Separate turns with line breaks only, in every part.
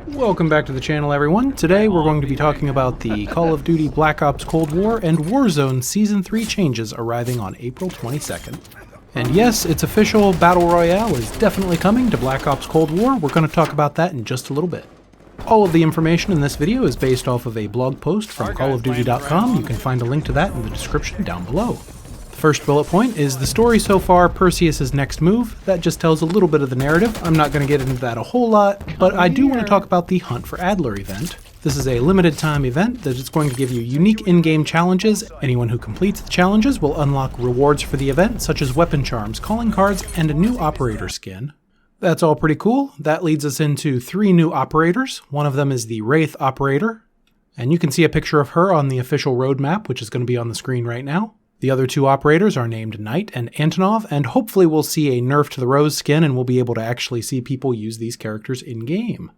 Welcome back to the channel, everyone. Today we're going to be talking about the Call of Duty Black Ops Cold War and Warzone Season 3 changes arriving on April 22nd. And yes, it's official, Battle Royale is definitely coming to Black Ops Cold War. We're going to talk about that in just a little bit. All of the information in this video is based off of a blog post from callofduty.com. You can find a link to that in the description down below. The first bullet point is the story so far, Perseus' next move. That just tells a little bit of the narrative. I'm not going to get into that a whole lot, but I do want to talk about the Hunt for Adler event. This is a limited time event that is going to give you unique in-game challenges. Anyone who completes the challenges will unlock rewards for the event, such as weapon charms, calling cards, and a new operator skin. That's all pretty cool. That leads us into 3 new operators. One of them is the Wraith operator, and you can see a picture of her on the official roadmap, which is going to be on the screen right now. The other 2 operators are named Knight and Antonov, and hopefully we'll see a nerf to the Rose skin and we'll be able to actually see people use these characters in-game.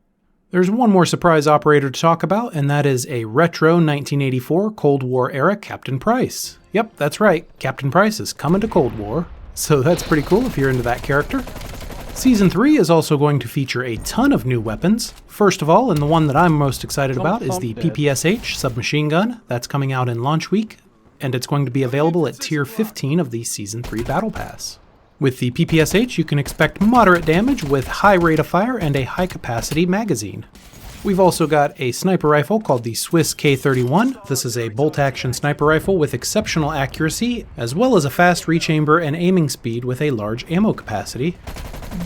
There's one more surprise operator to talk about, and that is a retro 1984 Cold War era Captain Price. Yep, that's right, Captain Price is coming to Cold War, so that's pretty cool if you're into that character. Season 3 is also going to feature a ton of new weapons. First of all, and the one that I'm most excited about, is the PPSH submachine gun. That's coming out in launch week, and it's going to be available at Tier 15 of the Season 3 Battle Pass. With the PPSH, you can expect moderate damage with high rate of fire and a high-capacity magazine. We've also got a sniper rifle called the Swiss K31. This is a bolt-action sniper rifle with exceptional accuracy, as well as a fast rechamber and aiming speed with a large ammo capacity.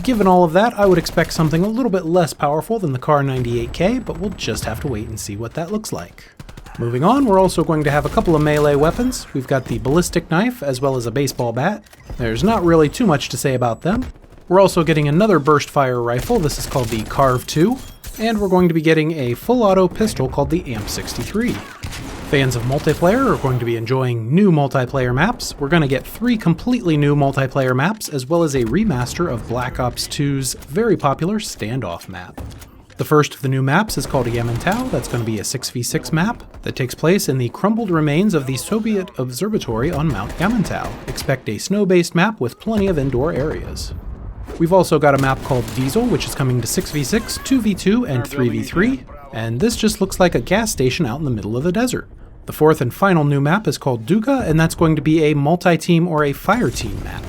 Given all of that, I would expect something a little bit less powerful than the Kar 98K, but we'll just have to wait and see what that looks like. Moving on, we're also going to have a couple of melee weapons. We've got the ballistic knife as well as a baseball bat. There's not really too much to say about them. We're also getting another burst fire rifle. This is called the Carve 2. And we're going to be getting a full auto pistol called the AMP63. Fans of multiplayer are going to be enjoying new multiplayer maps. We're going to get 3 completely new multiplayer maps as well as a remaster of Black Ops 2's very popular Standoff map. The first of the new maps is called Yamantau. That's going to be a 6v6 map that takes place in the crumbled remains of the Soviet Observatory on Mount Yamantau. Expect a snow-based map with plenty of indoor areas. We've also got a map called Diesel, which is coming to 6v6, 2v2, and 3v3, and this just looks like a gas station out in the middle of the desert. The 4th and final new map is called Duga, and that's going to be a multi-team or a fire team map.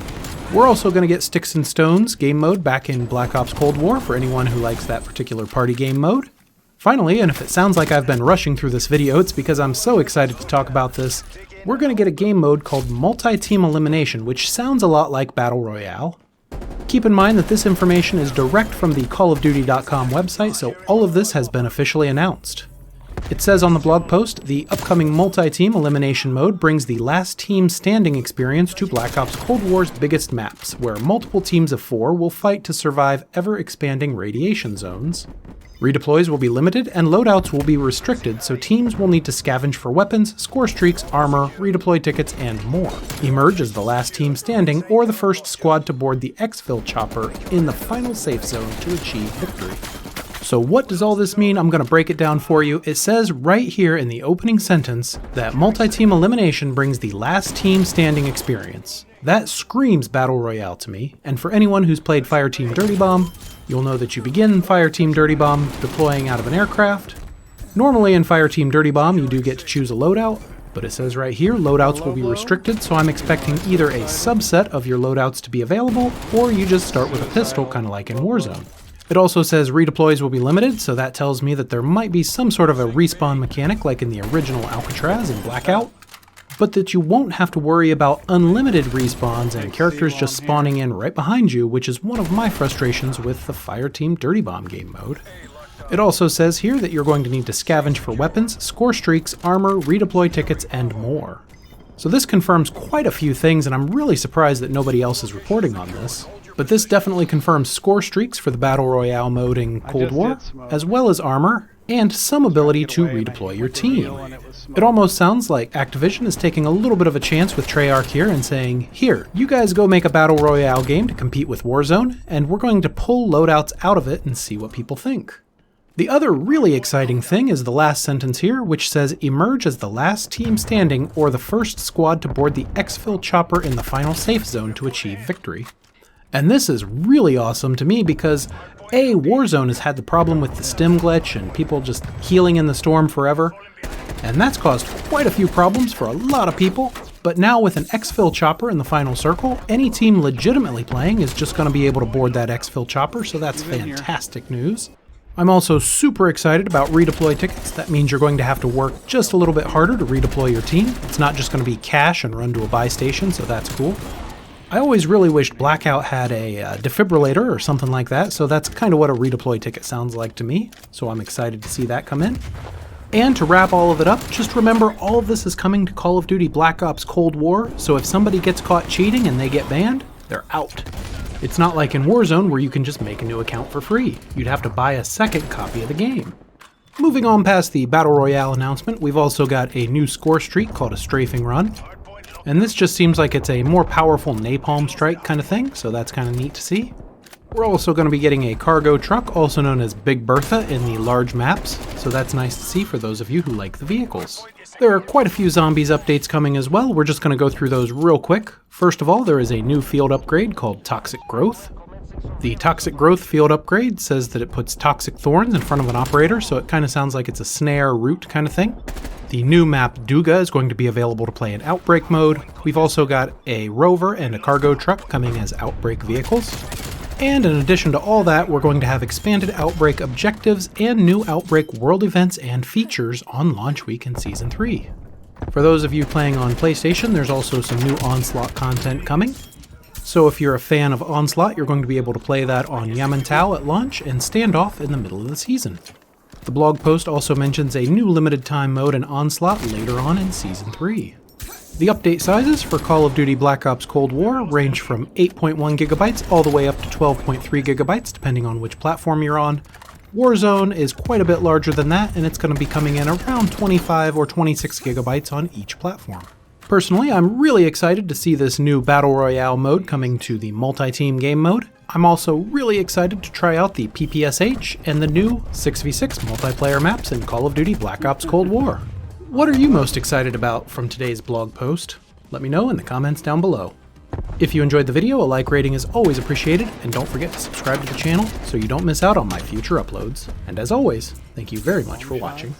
We're also going to get Sticks and Stones game mode back in Black Ops Cold War for anyone who likes that particular party game mode. Finally, and if it sounds like I've been rushing through this video, it's because I'm so excited to talk about this, we're going to get a game mode called Multi-Team Elimination, which sounds a lot like Battle Royale. Keep in mind that this information is direct from the callofduty.com website, so all of this has been officially announced. It says on the blog post, the upcoming multi-team elimination mode brings the last team standing experience to Black Ops Cold War's biggest maps, where multiple teams of 4 will fight to survive ever-expanding radiation zones. Redeploys will be limited and loadouts will be restricted, so teams will need to scavenge for weapons, score streaks, armor, redeploy tickets, and more. Emerge as the last team standing or the first squad to board the exfil chopper in the final safe zone to achieve victory. So what does all this mean? I'm going to break it down for you. It says right here in the opening sentence that multi-team elimination brings the last team standing experience. That screams Battle Royale to me, and for anyone who's played Fireteam Dirty Bomb, you'll know that you begin Fireteam Dirty Bomb deploying out of an aircraft. Normally in Fireteam Dirty Bomb you do get to choose a loadout, but it says right here loadouts will be restricted, so I'm expecting either a subset of your loadouts to be available, or you just start with a pistol, kind of like in Warzone. It also says redeploys will be limited, so that tells me that there might be some sort of a respawn mechanic like in the original Alcatraz and Blackout, but that you won't have to worry about unlimited respawns and characters just spawning in right behind you, which is one of my frustrations with the Fireteam Dirty Bomb game mode. It also says here that you're going to need to scavenge for weapons, score streaks, armor, redeploy tickets, and more. So this confirms quite a few things, and I'm really surprised that nobody else is reporting on this. But this definitely confirms score streaks for the Battle Royale mode in Cold War, as well as armor, and some ability to redeploy your team. It almost sounds like Activision is taking a little bit of a chance with Treyarch here and saying, here, you guys go make a Battle Royale game to compete with Warzone, and we're going to pull loadouts out of it and see what people think. The other really exciting thing is the last sentence here, which says emerge as the last team standing or the first squad to board the exfil chopper in the final safe zone to achieve victory. And this is really awesome to me because Warzone has had the problem with the stim glitch and people just healing in the storm forever, and that's caused quite a few problems for a lot of people. But now with an exfil chopper in the final circle, any team legitimately playing is just going to be able to board that exfil chopper, so that's fantastic news. I'm also super excited about redeploy tickets. That means you're going to have to work just a little bit harder to redeploy your team. It's not just going to be cash and run to a buy station, so that's cool. I always really wished Blackout had a defibrillator or something like that, so that's kind of what a redeploy ticket sounds like to me, so I'm excited to see that come in. And to wrap all of it up, just remember all of this is coming to Call of Duty Black Ops Cold War, so if somebody gets caught cheating and they get banned, they're out. It's not like in Warzone where you can just make a new account for free. You'd have to buy a second copy of the game. Moving on past the Battle Royale announcement, we've also got a new score streak called a Strafing Run. And this just seems like it's a more powerful napalm strike kind of thing, so that's kind of neat to see. We're also going to be getting a cargo truck, also known as Big Bertha, in the large maps, so that's nice to see for those of you who like the vehicles. There are quite a few zombies updates coming as well. We're just going to go through those real quick. First of all, there is a new field upgrade called Toxic Growth. The Toxic Growth field upgrade says that it puts toxic thorns in front of an operator, so it kind of sounds like it's a snare root kind of thing. The new map Duga is going to be available to play in Outbreak mode. We've also got a rover and a cargo truck coming as Outbreak vehicles. And in addition to all that, we're going to have expanded Outbreak objectives and new Outbreak world events and features on launch week in Season 3. For those of you playing on PlayStation, there's also some new Onslaught content coming. So if you're a fan of Onslaught, you're going to be able to play that on Yamantau at launch and Standoff in the middle of the season. The blog post also mentions a new limited time mode in Onslaught later on in Season 3. The update sizes for Call of Duty Black Ops Cold War range from 8.1 gigabytes all the way up to 12.3 gigabytes, depending on which platform you're on. Warzone is quite a bit larger than that, and it's going to be coming in around 25 or 26 gigabytes on each platform. Personally, I'm really excited to see this new Battle Royale mode coming to the multi-team game mode. I'm also really excited to try out the PPSH and the new 6v6 multiplayer maps in Call of Duty Black Ops Cold War. What are you most excited about from today's blog post? Let me know in the comments down below. If you enjoyed the video, a like rating is always appreciated, and don't forget to subscribe to the channel so you don't miss out on my future uploads. And as always, thank you very much for watching.